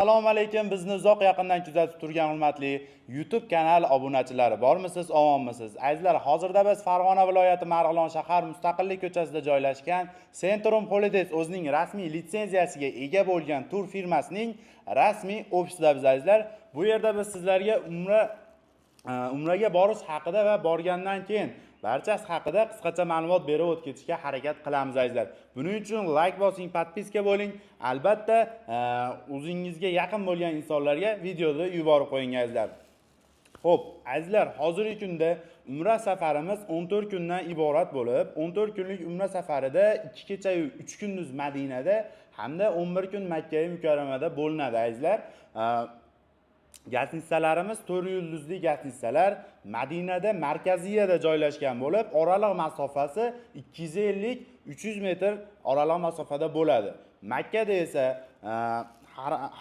Assalomu alaykum. Bizni uzoq yaqindan kuzatib turgan hurmatli YouTube kanal obunachilari bormisiz, omonmisiz? Azizlar, hozirda biz Farg'ona viloyati Marg'ilon shahar Mustaqillik ko'chasida joylashgan Centrum Holidays o'zining rasmiy litsenziyasiga ega bo'lgan tur firmasining rasmiy ofisida biz azizlar. Bu yerda biz sizlarga umraga borish haqida va borgandan keyin barchasi haqida qisqacha ma'lumot berib o'tib ketishga harakat qilamiz azizlar. Buning uchun like bosing, podpiska bo'ling. Albatta, o'zingizga yaqin bo'lgan insonlarga videoni yuborib qo'ying azizlar. Xo'p, azizlar, hozirgi kunda umra safarimiz 14 kundan iborat bo'lib, 14 kunlik umra safarida 2 kecha 3 kunduz Madinada hamda 11 kun Makka mukarramada bo'linadi azizlar. Gastinisalarimiz 4 yulduzli gastinisalar Madinada markaziyada joylashgan bo'lib, oraliq masofasi 250-300 metr oraliq masofada bo'ladi. Makkada esa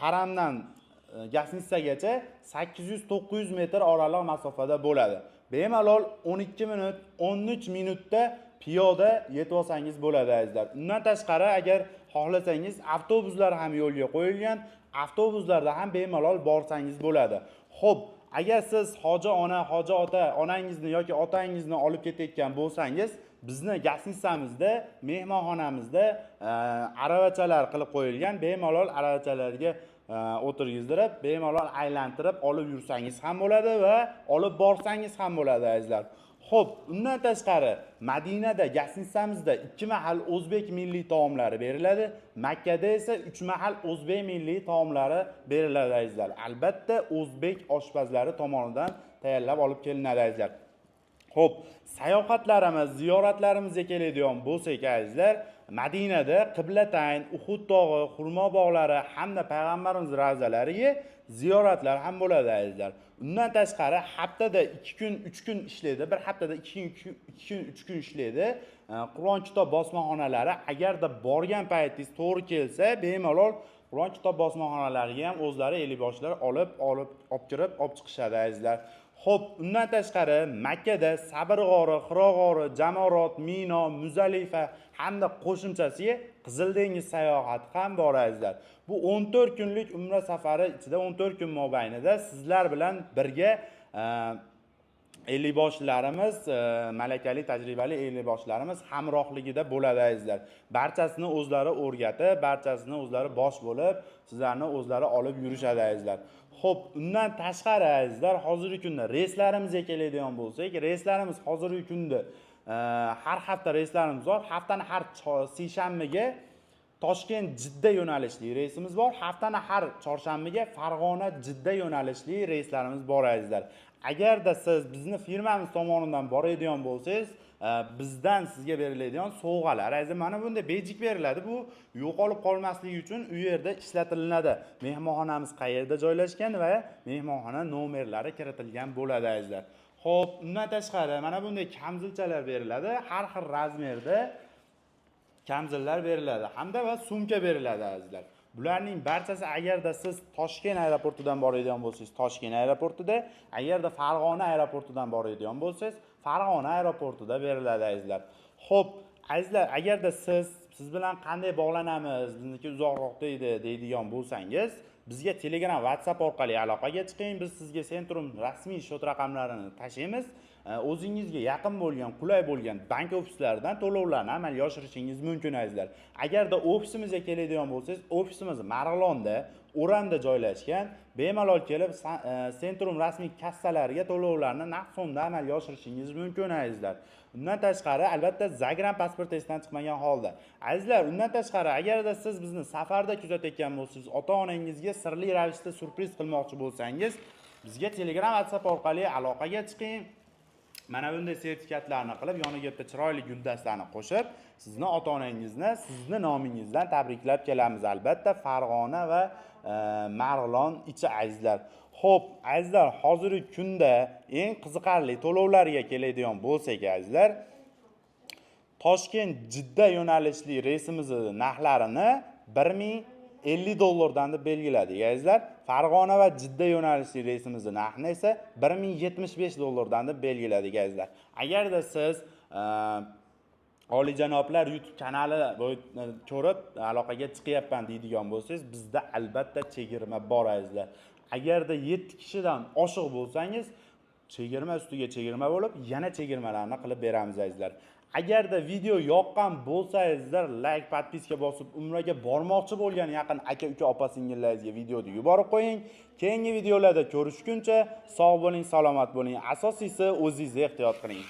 haramdan gastinisagacha 800-900 metr oraliq masofada bo'ladi. Bemalol 12 minut, 13 minutda piyoda yetib olsangiz bo'ladi azizlar. Undan tashqari agar xohlasangiz avtobuslar ham yo'lga qo'yilgan, avtobuslarda ham bemalol borsangiz bo'ladi. Xo'p, agar siz hoji ona, hoji ota, onangizni yoki otangizni olib ketayotgan bo'lsangiz, bizni gastinisamizda, mehmonxonamizda aravachalar qilib qo'yilgan, bemalol aravachalarga o'tirgizdirib, bemalol aylantirib olib yursangiz ham bo'ladi va olib borsangiz ham bo'ladi azizlar. Xo'p, undan tashqari Madinada gastinisamizda 2 mahal o'zbek milliy taomlari beriladi, Makkada esa 3 mahal o'zbek milliy taomlari beriladi azizlar. Albatta, o'zbek oshpazlari tomonidan tayyorlab olib kelinadi azizlar. Xo'p, sayohatlarimiz, ziyoratlarimizga keladigan bo'lsak azizlar, Madinada Qiblatayn, Uhud tog'i, Xurmo bog'lari hamda payg'ambarimiz ravzalariga ziyoratlar ham bo'ladi azizlar. Undan tashqari haftada 2 kun, 3 kun ishlaydi. Bir haftada 2 kun, 3 kun ishlaydi. Qur'on kitob bosmaxonalari agarda borgan paytingiz to'g'ri kelsa, bemalol Qur'on kitob bosmaxonalariga ham o'zlari ellikboshlar olib kirib, olib chiqishadi azizlar. Xo'p, undan tashqari Makkada Sabr g'ori, Hiro g'ori, Jamorot, Mino, Muzalifa hamda qo'shimchasiga Qizil dengiz sayohati ham bor azizlar. Bu 14 kunlik umra safari ichida 14 kun mobaynida sizlar bilan birga ellikboshlarimiz, malakali, tajribali ellikboshlarimiz hamrohligida bo'ladi azizlar. Barchasini o'zlari o'rgatib, barchasini o'zlari bosh bo'lib, sizlarni o'zlari olib yurishadi azizlar. Xo'p, undan tashqari azizlar, hozirgi kunda reyslarimiz keladigan bo'lsak, reyslarimiz hozirgi kunda har hafta reyslarimiz bor. Haftani har seshanbaga Toshkent Jidda yo'nalishli reysimiz bor. Haftani har chorshanbaga Farg'ona Jidda yo'nalishli reyslarimiz bor azizlar. Agarda siz bizni firmamiz tomonidan boradigan bo'lsangiz, bizdan sizga beriladigan sovg'alar azizlar mana bunday bejik beriladi. Bu yo'qolib qolmasligi uchun u yerda ishlatilinadi. Mehmonxonamiz qayerda joylashgan va mehmonxona nomerlari kiritilgan bo'ladi azizlar. Xo'p, undan tashqari mana bunday kamzilchalar beriladi. Har xil razmerda kamzillar beriladi hamda va sumka beriladi azizlar. Bularning barchasi agarda siz Toshkent aeroportidan boradigan bo'lsangiz, Toshkent aeroportida, agarda Farg'ona aeroportidan boradigan bo'lsangiz, Farg'ona aeroportida beriladi azizlar. Xo'p, azizlar, agarda siz bilan qanday bog'lanamiz, bizniki uzoqroqda edi deydigan bo'lsangiz, bizga Telegram, WhatsApp orqali aloqaga chiqing. Biz sizga Centrum rasmiy shot raqamlarini tashlaymiz. O'zingizga yaqin bo'lgan, qulay bo'lgan bank ofislaridan to'lovlarni amalga oshirishingiz mumkin azizlar. Agarda ofisimizga keladigan bo'lsangiz, ofisimiz Marg'ilonda, O'ramda joylashgan. Bemalol kelib Centrum rasmiy kassalariga to'lovlarni naqd sonda amalga oshirishingiz mumkin azizlar. Undan tashqari albatta Zagram pasport testdan chiqmagan holda. Azizlar, undan tashqari agarda siz bizni safarda kuzatayotgan bo'lsangiz, ota-onangizga sirli ravishda surpriz qilmoqchi bo'lsangiz, bizga Telegram, WhatsApp orqali aloqaga chiqing. Mana bunday sertifikatlarni qilib, yoniga bitta chiroyli guldastani qo'shib, sizni ota-onangizni sizni nomingizdan tabriklab kelamiz albatta Farg'ona va Marg'ilon ichi azizlar. Xo'p, azizlar, hozirgi kunda eng qiziqarli to'lovlarga keladigan bo'lsak azizlar, Toshkent Jidda yo'nalishli reysimizning narxlarini 1050 dollardan deb belgiladik azizlar. Farg'ona va Jidda yo'nalishli reysimizning narxini esa 1075 dollardan deb belgiladik azizlar. Agarda siz Olijanoblar YouTube kanali ko'rib aloqaga chiqyapman deydigan bo'lsangiz, bizda albatta chegirma bor azizlar. Agarda 7 kishidan oshiq bo'lsangiz, chegirma ustiga chegirma bo'lib, yana chegirmalarni qilib beramiz azizlar. Agarda video yoqqan bo'lsangizlar, like, podpiska bosib, umraga bormoqchi bo'lgan yaqin aka-uka, opa-singillaringizga videoni yuborib qo'ying. Keyingi videolarda ko'rishguncha sog' bo'ling, salomat bo'ling. Asosiysi o'zingizni ehtiyot qiling.